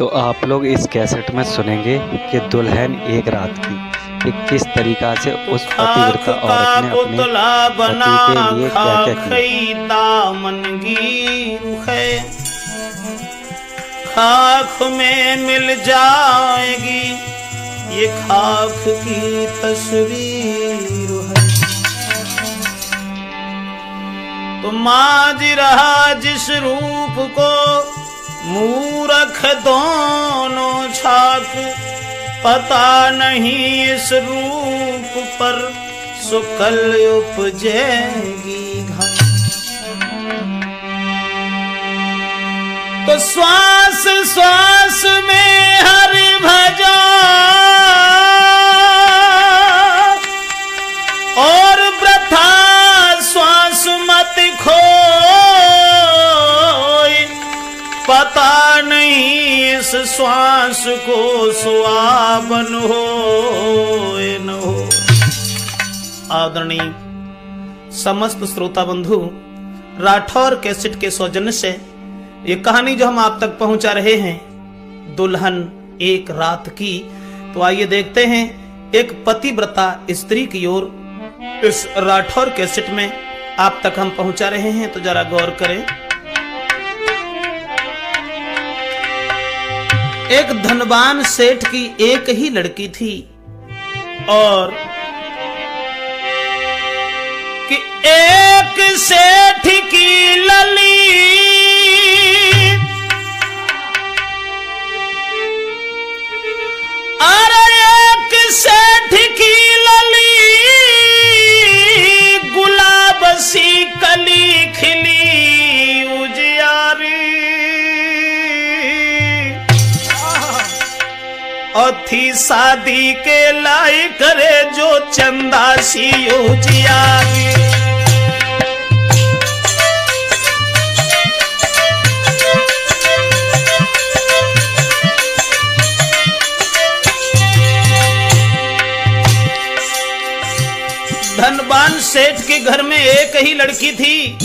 तो आप लोग इस कैसेट में सुनेंगे कि दुल्हन एक रात की कि किस तरीका से उस पतिव्रता औरत ने अपने पति के लिए क्या किया। खाक में मिल जाएगी ये खाक की तस्वीर है। तो माज रहा जिस रूप को मूरख दोनों छाक, पता नहीं इस रूप पर सुकल उपजेगी घात। तो श्वास श्वास में हरि भजो और वृथा श्वास मत खो, पता नहीं इस श्वास को सुहावन हो न हो। आदरणीय समस्त श्रोता बंधु, राठौर कैसेट के सौजन्य से ये कहानी जो हम आप तक पहुंचा रहे हैं, दुल्हन एक रात की। तो आइए देखते हैं एक पतिव्रता स्त्री की ओर इस राठौर कैसेट में आप तक हम पहुंचा रहे हैं। तो जरा गौर करें। एक धनवान सेठ की एक ही लड़की थी और कि एक सेठ की लली अरे एक सेठ की लली गुलाब सी कली खिली उजियारी और थी शादी के लाई करे जो चंदा सी उजियारी। धनवान सेठ के घर में एक ही लड़की थी,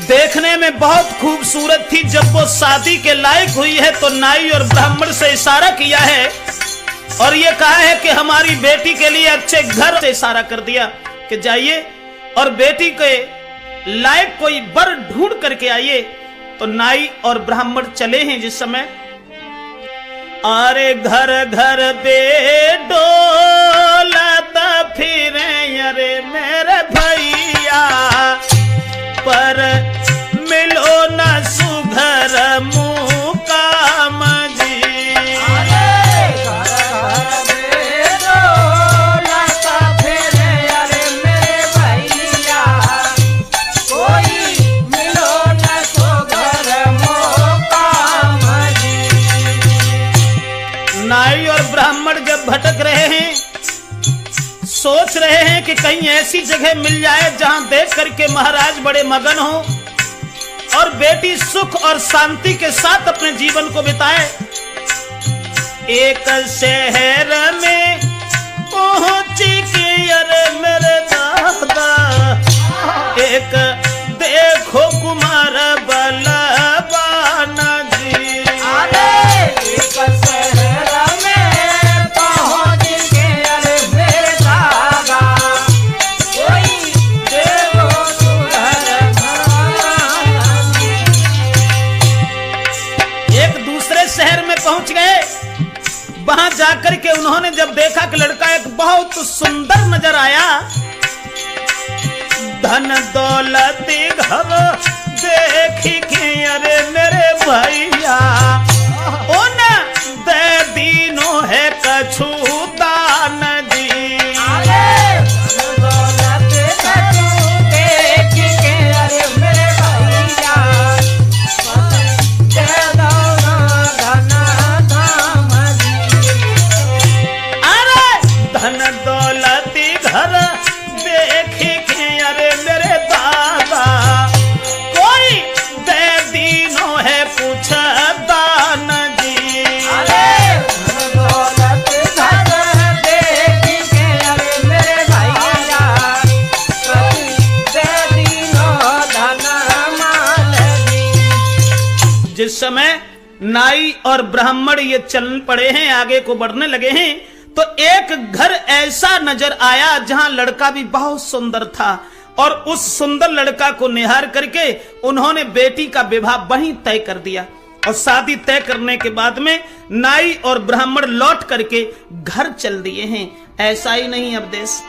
देखने में बहुत खूबसूरत थी। जब वो शादी के लायक हुई है तो नाई और ब्राह्मण से इशारा किया है और ये कहा है कि हमारी बेटी के लिए अच्छे घर से इशारा कर दिया कि जाइए और बेटी के लायक कोई वर ढूंढ करके आइए। तो नाई और ब्राह्मण चले हैं जिस समय। अरे घर घर बेडोलत फिरे अरे मेरे भैया, पर मिलो न सुघर मुकाम जी। अरे घर बेडोलत फिरे अरे मेरे भैया, कोई मिलो न सुघर मुकाम जी। नाई और ब्राह्मण जब भटक रहे हैं, सोच रहे हैं कि कहीं ऐसी जगह मिल जाए जहां देख करके महाराज बड़े मगन हो और बेटी सुख और शांति के साथ अपने जीवन को बिताए। एक शहर में पहुंची कि अरे मेरे दादा, एक देखो कुमार बलवान जी। अरे एक शहर में पहुंच के अरे मेरे दादा, कोई देखो सुघर भगवान जी। एक दूसरे शहर में पहुंच गए। वहां जाकर के उन्होंने जब देखा कि लड़का एक बहुत सुंदर नजर आया, धन दौलत घर देखी कि अरे मेरे भैया, उन दे दीनों है कछु दान जी। अरे धन दौलत कछु देख के अरे मेरे भैया, दे दो धन धाम जी। अरे धन दौलत घर देख के अरे मेरे दादा, कोई दे दीनों है कुछ दान जी। अरे दौलत घर देख के अरे मेरे भैया, दे दीनों धन माल जी। जिस समय नाई और ब्राह्मण ये चल पड़े हैं, आगे को बढ़ने लगे हैं, तो एक घर ऐसा नजर आया जहां लड़का भी बहुत सुंदर था, और उस सुंदर लड़का को निहार करके उन्होंने बेटी का विवाह वहीं तय कर दिया। और शादी तय करने के बाद में नाई और ब्राह्मण लौट करके घर चल दिए हैं। ऐसा ही नहीं अब देश,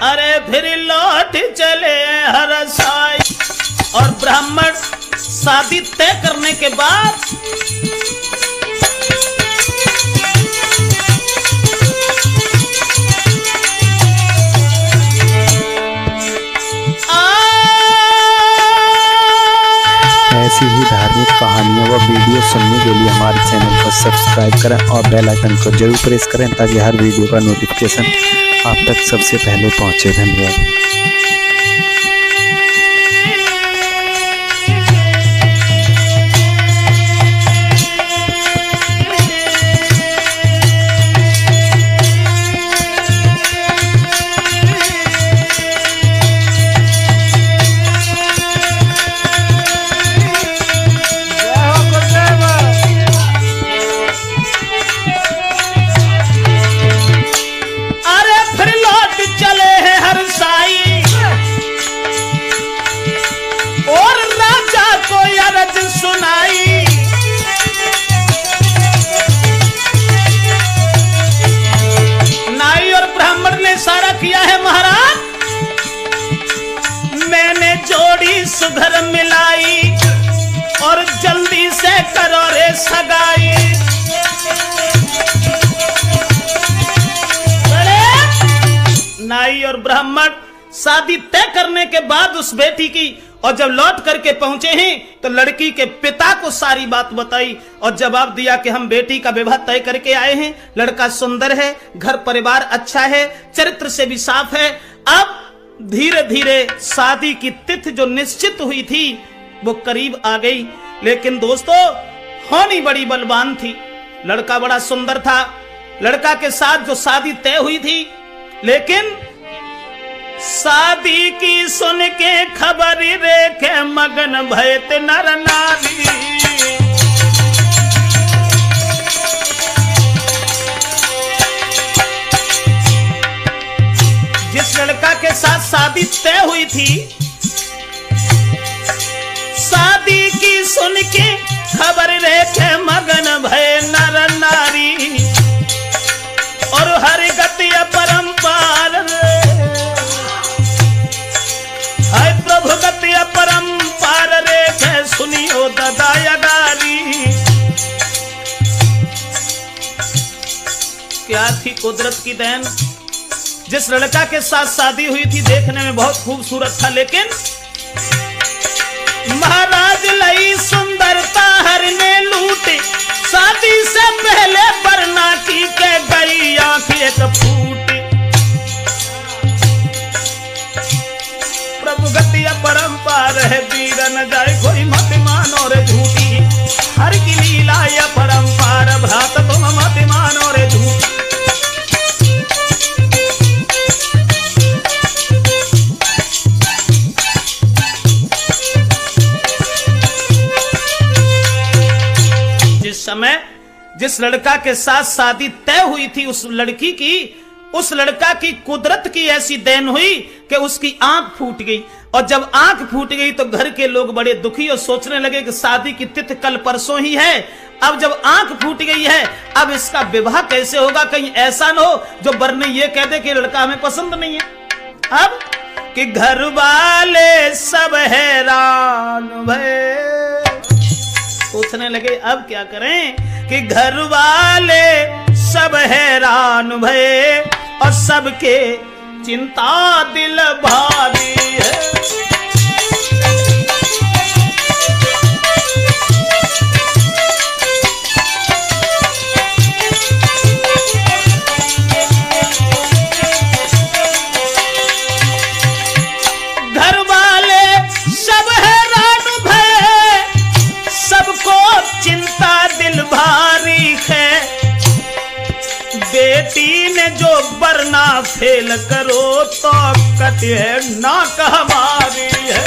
अरे फिर लौट चले हर साई, और ब्राह्मण शादी तय करने के बाद ऐसी ही धार्मिक कहानियों व वीडियो सुनने के लिए हमारे चैनल को सब्सक्राइब करें और बेल आइकन को जरूर प्रेस करें ताकि हर वीडियो का नोटिफिकेशन आप तक सबसे पहले पहुंचे। धन्यवाद। सुधर मिलाई और जल्दी से करो रे सगाई। नाई और ब्राह्मण शादी तय करने के बाद उस बेटी की, और जब लौट करके पहुंचे हैं तो लड़की के पिता को सारी बात बताई और जवाब दिया कि हम बेटी का विवाह तय करके आए हैं, लड़का सुंदर है, घर परिवार अच्छा है, चरित्र से भी साफ है। अब धीरे धीरे शादी की तिथि जो निश्चित हुई थी वो करीब आ गई, लेकिन दोस्तों होनी बड़ी बलवान थी। लड़का बड़ा सुंदर था, लड़का के साथ जो शादी तय हुई थी, लेकिन शादी की सुन के खबर रेखे मगन भयत नर नारी। जिस लड़का के साथ शादी तय हुई थी, शादी की सुन के खबर रेखे मगन भय नर नारी, और हर गति अपरंपार, हाय प्रभु गति अपरंपार रेखे सुनियो ददायगारी। क्या थी कुदरत की देन। जिस लड़का के साथ शादी हुई थी देखने में बहुत खूबसूरत था, लेकिन महाराज लई सुंदरता हर ने लूटे, शादी से पहले वरना की के गई आंख एक फूटे। प्रभु गति अपरंपार है, वीर न जाए कोई मत मानो रे झूठी, हर की लीला अपरंपार, भ्रात तुम मत मानो रे झूठी। समय जिस लड़का के साथ शादी तय हुई थी उस लड़का की कुदरत की ऐसी देन हुई कि उसकी आंख फूट गई, और जब आंख फूट गई तो घर के लोग बड़े दुखी और सोचने लगे कि शादी की तिथि कल परसों ही है। अब जब आंख फूट गई है, अब इसका विवाह कैसे होगा, कहीं ऐसा न हो जो वरने ये कह दे कि लड़का हमें पसंद नहीं है। अब कि घर वाले सब हैरान भय, पूछने लगे अब क्या करें, कि घर वाले सब हैरान भये और सबके चिंता दिल भारी है। बेटी ने जो वरना फेल करो तो कटे नाक हमारी है।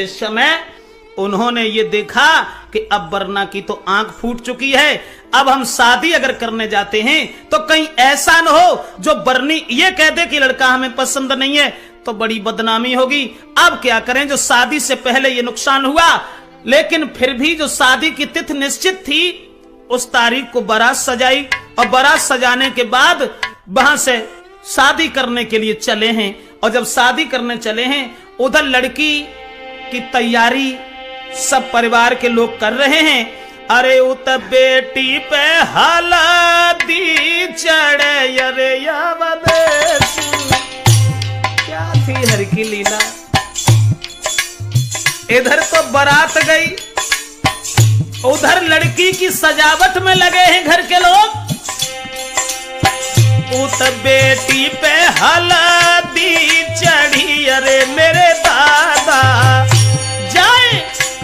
जिस समय उन्होंने ये देखा कि अब वरना की तो आंख फूट चुकी है, अब हम शादी अगर करने जाते हैं तो कहीं ऐसा न हो जो बरनी ये कह दे कि लड़का हमें पसंद नहीं है, तो बड़ी बदनामी होगी। अब क्या करें, जो शादी से पहले ये नुकसान हुआ, लेकिन फिर भी जो शादी की तिथि निश्चित थी उस तारीख को बारात सजाई, और बारात सजाने के बाद वहां से शादी करने के लिए चले हैं। और जब शादी करने चले हैं, उधर लड़की की तैयारी सब परिवार के लोग कर रहे हैं। अरे उत बेटी पे हल्दी चढ़े, अरे क्या थी हर की लीला। इधर तो बारात गई, उधर लड़की की सजावट में लगे हैं घर के लोग। उत बेटी पे हल्दी चढ़ी, अरे मेरे दादा जाए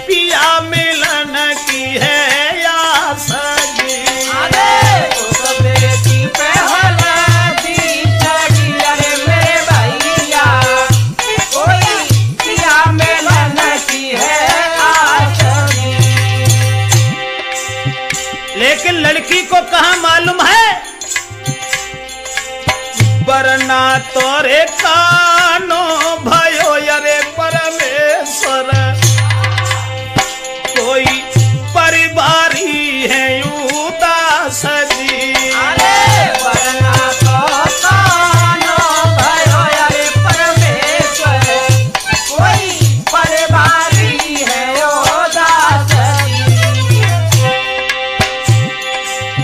पिया मिलन की है या सजी। उत बेटी पे हल्दी चढ़ी, अरे मेरे भैया कोई पिया मिलन की है आसगी। लेकिन लड़की को कहां मालूम है, वरना तोरे कानो भयो, अरे परमेश्वर कोई परिवारी है उदास जी। अरे वरना तो कानो भयो, अरे परमेश्वर कोई परिवारी है उदास जी।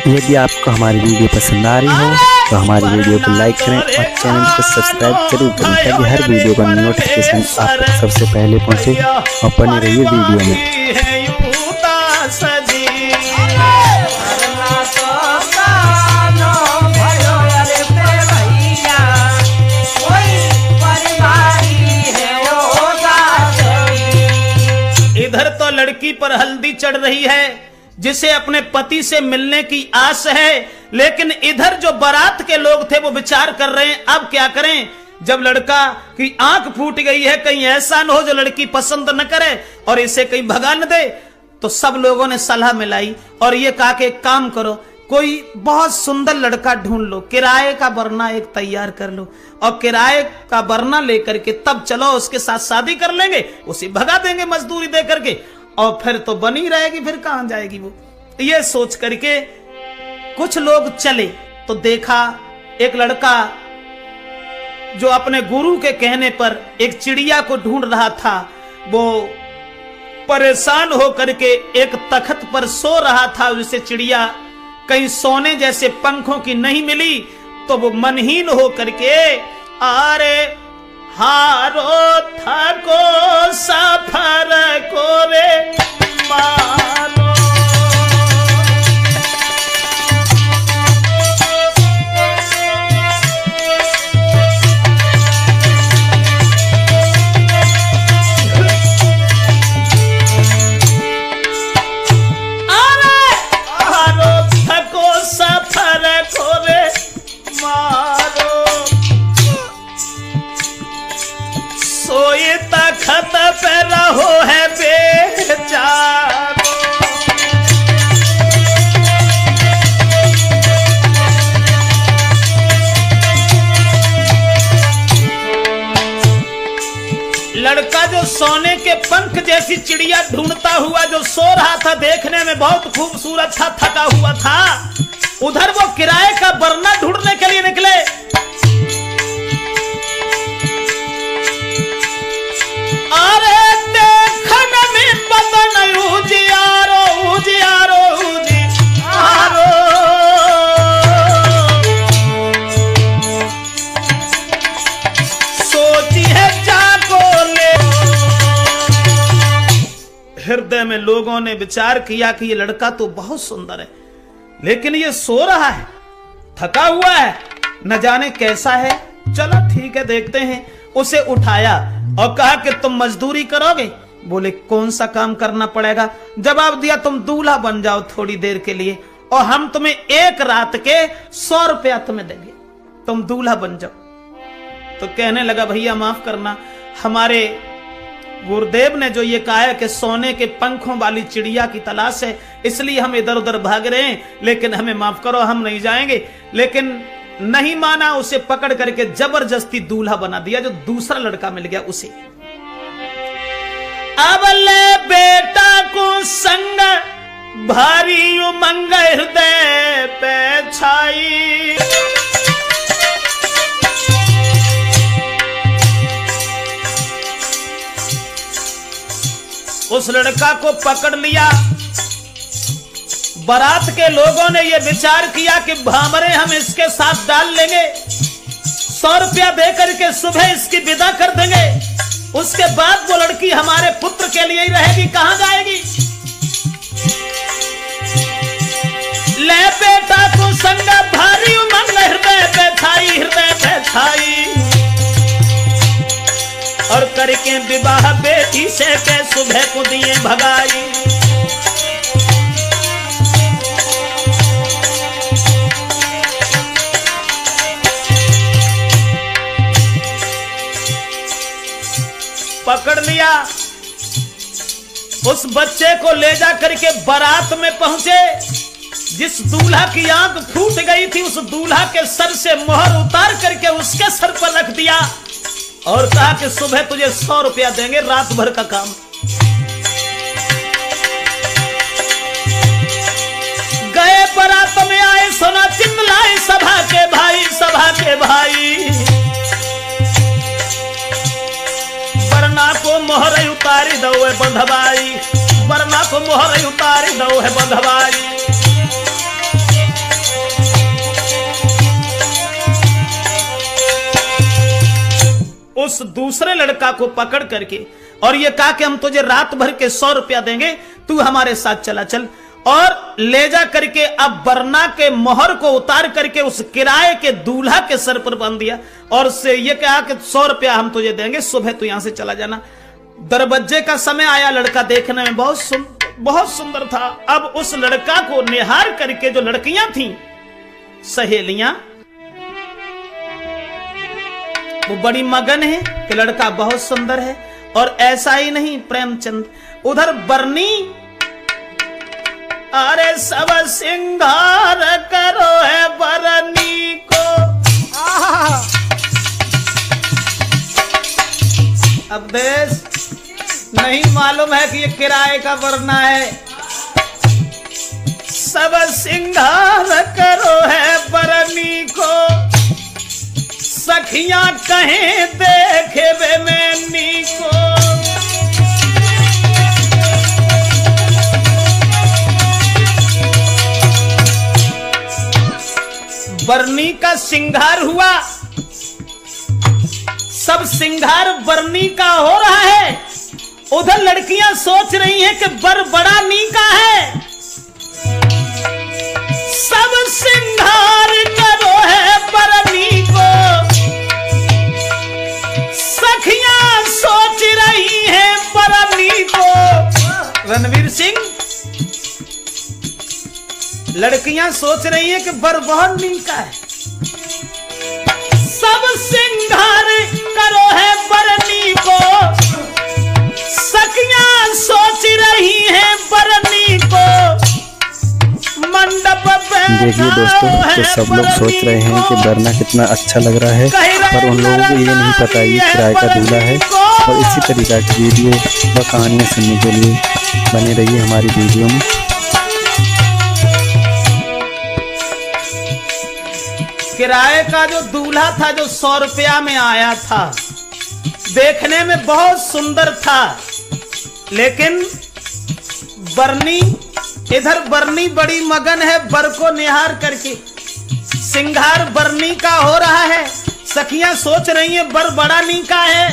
यदि आपको हमारी वीडियो पसंद आ रही हो तो हमारी वीडियो को लाइक करें और चैनल को सब्सक्राइब जरूर करें, ताकि हर वीडियो का नोटिफिकेशन आप तक सबसे पहले पहुंचे और बने रहिए वीडियो में। इधर तो लड़की पर हल्दी चढ़ रही है, जिसे अपने पति से मिलने की आस है, लेकिन इधर जो बारात के लोग थे वो विचार कर रहे हैं अब क्या करें। जब लड़का की आंख फूट गई है, कहीं ऐसा न हो जो लड़की पसंद न करे और इसे कहीं भगा न दे। तो सब लोगों ने सलाह मिलाई और ये कहा कि एक काम करो, कोई बहुत सुंदर लड़का ढूंढ लो, किराए का वरना एक तैयार कर लो और किराए का वरना लेकर के तब चलो उसके साथ शादी कर लेंगे, उसे भगा देंगे मजदूरी दे करके, और फिर तो बनी रहेगी, फिर कहां जाएगी वो। ये सोच करके कुछ लोग चले तो देखा एक लड़का जो अपने गुरु के कहने पर एक चिड़िया को ढूंढ रहा था, वो परेशान होकर के एक तख्त पर सो रहा था। उसे चिड़िया कहीं सोने जैसे पंखों की नहीं मिली, तो वो मनहीन होकर के अरे हारो थको सफर को रे मारो। अरे हारो थको सफर को रे मारो, सोए तखत पे रहो है बेचारो। लड़का जो सोने के पंख जैसी चिड़िया ढूंढता हुआ जो सो रहा था, देखने में बहुत खूबसूरत था, थका हुआ था, उधर वो किराए का वरना ढूंढने के लिए निकले। अरे देखने में बदन उजियारो उजियारो उजियारो, सोची है जाको ले। हृदय में लोगों ने विचार किया कि ये लड़का तो बहुत सुंदर है, लेकिन ये सो रहा है, थका हुआ है, न जाने कैसा है। चलो ठीक है, देखते हैं। उसे उठाया और कहा कि तुम मजदूरी करोगे? बोले कौन सा काम करना पड़ेगा? जवाब दिया तुम दूल्हा बन जाओ थोड़ी देर के लिए और हम तुम्हें एक रात के 100 रुपया तुम्हें देंगे, तुम दूल्हा बन जाओ। तो कहने लगा भैया माफ करना, हमारे गुरुदेव ने जो ये कहा है कि सोने के पंखों वाली चिड़िया की तलाश है, इसलिए हम इधर उधर भाग रहे हैं, लेकिन हमें माफ करो, हम नहीं जाएंगे। लेकिन नहीं माना, उसे पकड़ करके जबरदस्ती दूल्हा बना दिया, जो दूसरा लड़का मिल गया उसे। अब ले बेटा को संग भारी उमंग हृदय पे छाई, उस लड़का को पकड़ लिया। बारात के लोगों ने यह विचार किया कि भामरे हम इसके साथ डाल लेंगे, 100 रुपया देकर के सुबह इसकी विदा कर देंगे, उसके बाद वो लड़की हमारे पुत्र के लिए ही रहेगी, कहां जाएगी। ले बेटा को संग भारी उमंग हृदय पे छाई, हृदय पे छाई, और करके विवाह बेटी से के सुबह को दिए भगाई। पकड़ लिया, उस बच्चे को ले जा करके बारात में पहुंचे। जिस दूल्हा की आंख फूट गई थी, उस दूल्हा के सर से मोहर उतार करके उसके सर पर रख दिया और कहा कि सुबह तुझे 100 रुपया देंगे, रात भर का काम। गए बारात में आए, सोना चिल्लाए सभा के भाई, सभा के भाई, वरना को मोहर उतारी दो है बंधवाई, वरना को मोहर उतारी दो है बंधवाई। उस दूसरे लड़का को पकड़ करके और ये कहा कि हम तुझे रात भर के 100 रुपया देंगे, तू हमारे साथ चला चल, और ले जा करके अब वरना के मोहर को उतार करके उस किराए के दूल्हा के सर पर बांध दिया और उससे ये कहा कि 100 रुपया हम तुझे देंगे, सुबह तू यहां से चला जाना। दरवाजे का समय आया, लड़का देखने में बहुत सुंदर था। अब उस लड़का को निहार करके जो लड़कियां थीं, सहेलियां, वो बड़ी मगन है कि लड़का बहुत सुंदर है। और ऐसा ही नहीं, प्रेमचंद उधर बरनी, अरे सब सिंगार करो है बरनी को। अब देश नहीं मालूम है कि ये किराए का वरना है। सब सिंगार करो है बरनी को, सखियां कहें देखे वे मैनी को। बरनी का सिंगार हुआ, सब सिंगार बरनी का हो रहा है। उधर लड़कियां सोच रही हैं कि बर बड़ा नी का है। सब सिंगार करो है बरनी को, सखियां सोच रही हैं बरनी को। रणवीर सिंह, लड़कियां सोच रही हैं कि बर बहुत नी का है। सब सिंगार करो है बरनी को, सखियां सोच रही हैं बरनी को। मंडप देखिए दोस्तों, तो सब लोग सोच रहे हैं कि वरना कितना अच्छा लग रहा है, पर उन लोगों को ये नहीं पता ये किराए का दूल्हा है। और इसी तरीके की वीडियो व कहानियाँ सुनने के लिए बने रहिए हमारी वीडियो में। किराए का जो दूल्हा था, जो 100 रुपया में आया था, देखने में बहुत सुंदर था, लेकिन बरनी, इधर बरनी बड़ी मगन है बर को निहार करके। सिंगार बरनी का हो रहा है, सखियां सोच रही हैं बर बड़ा नी का है।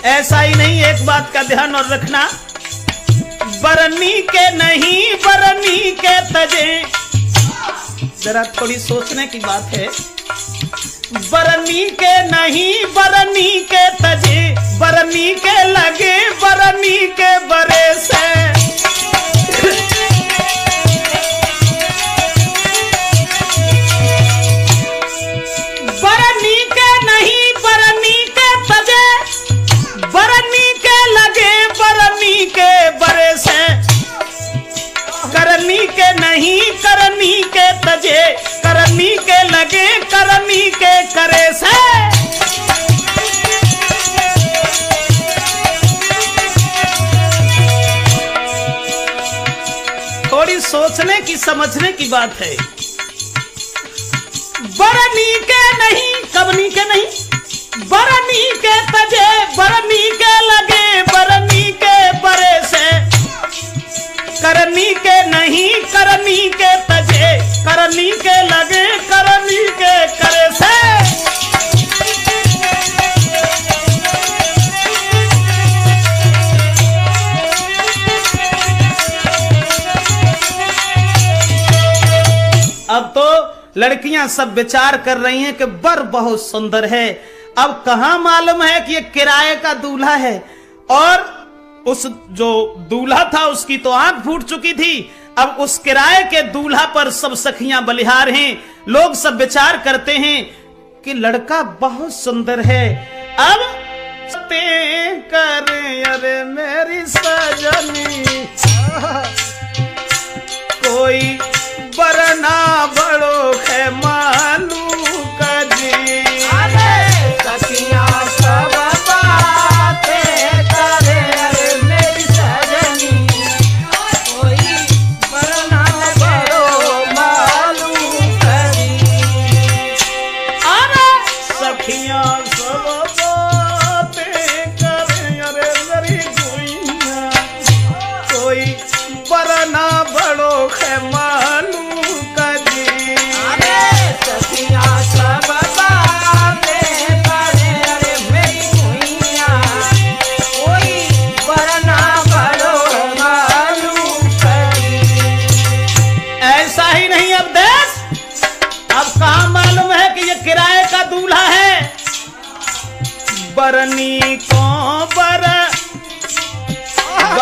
ऐसा ही नहीं, एक बात का ध्यान और रखना, बरनी के नहीं बरनी के तजे, जरा थोड़ी सोचने की बात है। बरनी के नहीं बरनी के तजे, बरनी के लगे बरनी के बरे से। बरनी के नहीं बरनी के तजे, बरनी के लगे लगे करनी के करे से। थोड़ी सोचने की समझने की बात है। बरनी के नहीं, कबनी के नहीं, बरनी के तजे, बरनी के लगे, बरनी के बरे से, करनी के नहीं, करनी के तजे, करनी के लगे, करनी के करे से। अब तो लड़कियां सब विचार कर रही हैं कि बर बहुत सुंदर है। अब कहां मालूम है कि ये किराए का दूल्हा है, और उस जो दूल्हा था उसकी तो आंख फूट चुकी थी। अब उस किराए के दूल्हा पर सब सखियां बलिहार हैं। लोग सब विचार करते हैं कि लड़का बहुत सुंदर है। अब करे अरे मेरी सजनी, कोई बरना बड़ो है मालू का जी। सखियां सब बातें करे अरे मेरी सजनी, कोई बरना बड़ो मालूम करी। अरे सखियां सब बातें करे अरे मेरी गुइया, कोई बरना बड़ो है मालू का जी। सखियां सब बातें करे अरे मेरी गुइया, कोई बरना बड़ो मालूम करी। ऐसा ही नहीं, अब देख, अब कहां मालूम है कि ये किराए का दूल्हा है। बरनी को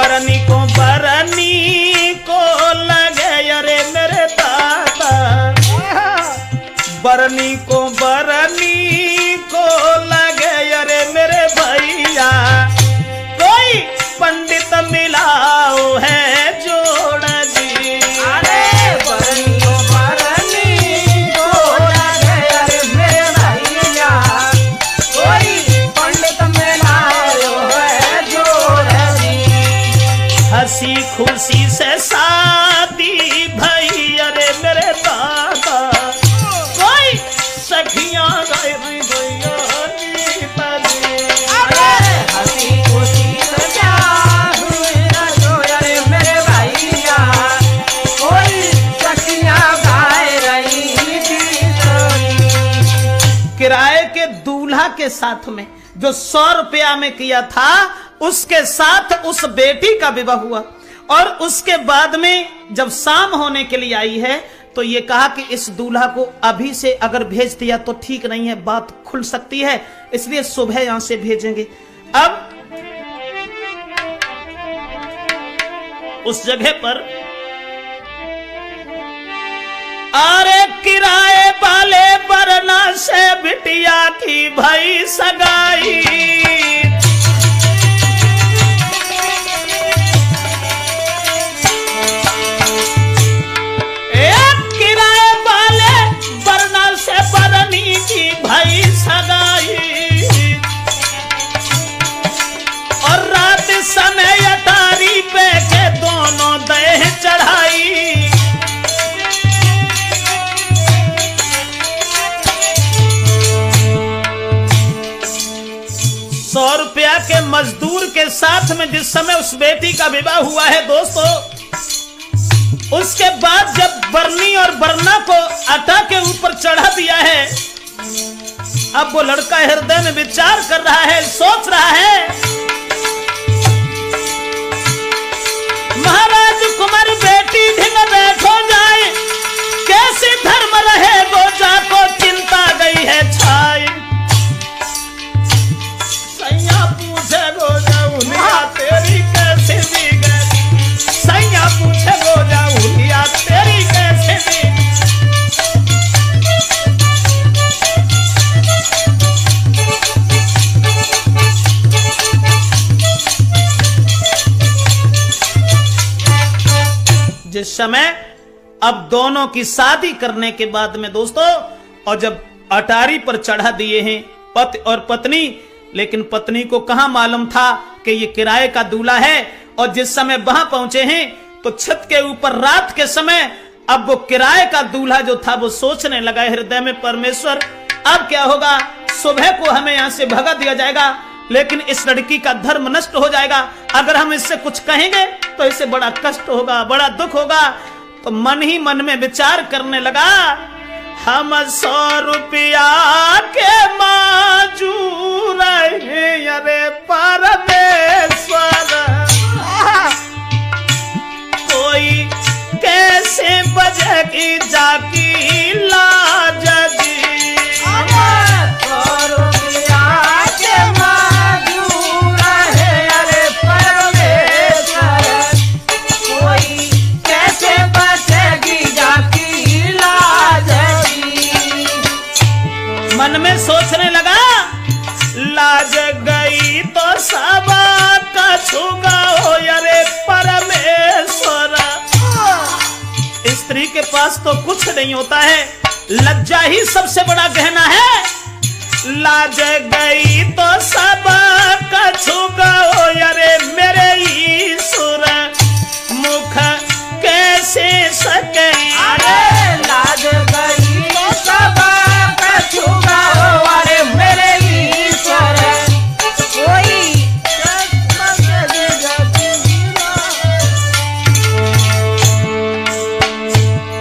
बरनी को बरनी को लगे अरे मेरे दादा, बरनी को बरनी को लगे अरे मेरे भैया, कोई पंडित मिलाओ है जोड़ जी। अरे बरनी को लगे अरे मेरे भैया, कोई पंडित मिलाओ है जोड़ जी। हंसी खुशी से शादी भई अरे मेरे दादा, कोई सखियां गए भैया गीता जी। हंसी खुशी से अरे मेरे भैया, कोई सखियां गाए रही थी। किराए के दूल्हा के साथ में जो 100 रुपया में किया था, उसके साथ उस बेटी का विवाह हुआ। और उसके बाद में जब शाम होने के लिए आई है तो ये कहा कि इस दूल्हा को अभी से अगर भेज दिया то ठीक नहीं है, बात खुल सकती है, इसलिए सुबह यहां से भेजेंगे। अब उस जगह पर अरे किराए वाले बरना से बिटिया की भाई सगाई, भाई सगाई, और रात समय अटारी पे के दोनों दह चढ़ाई। 100 रुपया के मजदूर के साथ में जिस समय उस बेटी का विवाह हुआ है दोस्तों, उसके बाद जब बरनी और बरना को अटा के ऊपर चढ़ा दिया है, अब वो लड़का हृदय में विचार कर रहा है, सोच रहा है, महाराज कुमार बेटी ढिंग बैठो जाए, कैसे धर्म रहे गोजा को चिंता गई है छाई। सैया पूछे गोजा उनिया तेरी कैसे भी गई, सैया पूछे गोजा उनिया तेरी कैसे भी। जिस समय अब दोनों की शादी करने के बाद में दोस्तों और जब अटारी पर चढ़ा दिए हैं पति और पत्नी, लेकिन पत्नी को कहां मालूम था कि ये किराए का दूल्हा है। और जिस समय वहां पहुंचे हैं तो छत के ऊपर रात के समय अब वो किराए का दूल्हा जो था वो सोचने लगा हृदय में, परमेश्वर अब क्या होगा, सुबह को हमें यहां से भगा दिया जाएगा, लेकिन इस लड़की का धर्म नष्ट हो जाएगा। अगर हम इससे कुछ कहेंगे तो इसे बड़ा कष्ट होगा, बड़ा दुख होगा। तो मन ही मन में विचार करने लगा, हम 100 रुपया के माजूर हैं, अरे परमेश्वर कोई कैसे बजेगी जाकी लाज जी। मन में सोचने लगा, लाज गई तो सबा का छूगा हो, अरे परमेश्वर। स्त्री के पास तो कुछ नहीं होता है, लज्जा ही सबसे बड़ा गहना है। लाज गई तो सबा का छूगा हो, अरे मेरे ईश्वर मुख कैसे सके। अरे लाज गई तो सबा का छूगा हो, अरे मेरे ईश्वर कोई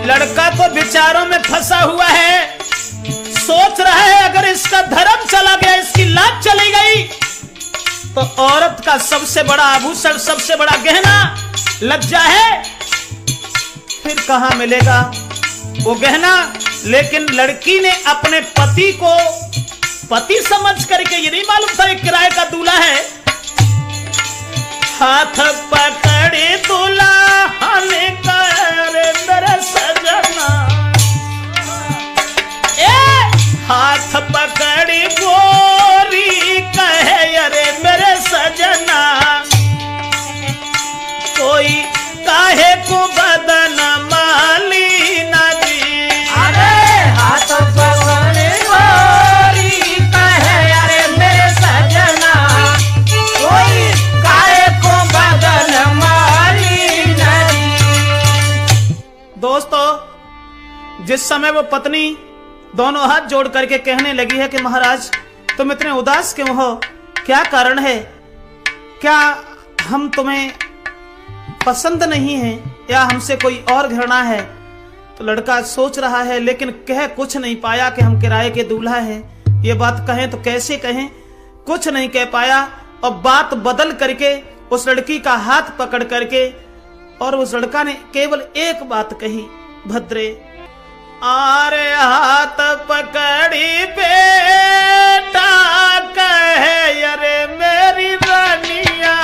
लड़का तो विचारों में फंसा हुआ है, सोच रहा है अगर इसका धर्म चला गया, इसकी लाज चली गई तो औरत का सबसे बड़ा आभूषण, सबसे बड़ा गहना लज्जा है, फिर कहां मिलेगा वो गहना। लेकिन लड़की ने अपने पति को पति समझ करके, ये नहीं मालूम था एक किराए का दूल्हा है, हाथ पकड़े दूल्हा ने करे मेरा सजना, हाथ पकड़ी गोरी कहे अरे मेरे सजना, कोई काहे को बदन माली नदी। अरे हाथ पकड़े गोरी कहे अरे मेरे सजना, कोई काहे को बदन माली नदी। दोस्तों, जिस समय वो पत्नी दोनों हाथ जोड़ करके कहने लगी है कि महाराज तुम इतने उदास क्यों हो, क्या कारण है, क्या हम तुम्हें पसंद नहीं है या हमसे कोई और घृणा है। तो लड़का सोच रहा है लेकिन कह कुछ नहीं पाया कि हम किराए के दूल्हा हैं। ये बात कहें तो कैसे कहें, कुछ नहीं कह पाया और बात बदल करके उस लड़की का हाथ पकड़ करके और उस लड़का ने केवल एक बात कही, भद्रे आरे हाथ पकड़ी बेटा कहे अरे मेरी रानिया,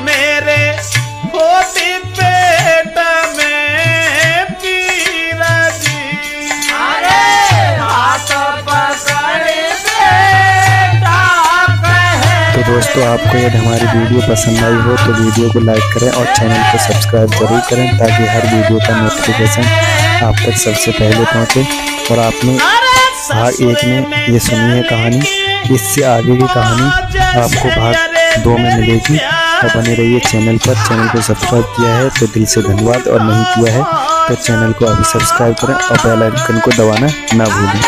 मेरे होती पेट में पीरा जी। अरे हाथ पकड़ी बेटा कहे। तो दोस्तों, आपको यदि हमारी वीडियो पसंद आई हो तो वीडियो को लाइक करें और चैनल को सब्सक्राइब जरूर करें, ताकि हर वीडियो का नोटिफिकेशन आप तक सबसे पहले पहुंचे। और आपने भाग 1 में ये सुनी है कहानी, इससे आगे की कहानी आपको भाग 2 में मिलेगी। और बने रहिए चैनल पर। चैनल को सब्सक्राइब किया है तो दिल से धन्यवाद, और नहीं किया है तो चैनल को अभी सब्सक्राइब करें और बेल आइकन को दबाना ना भूलें।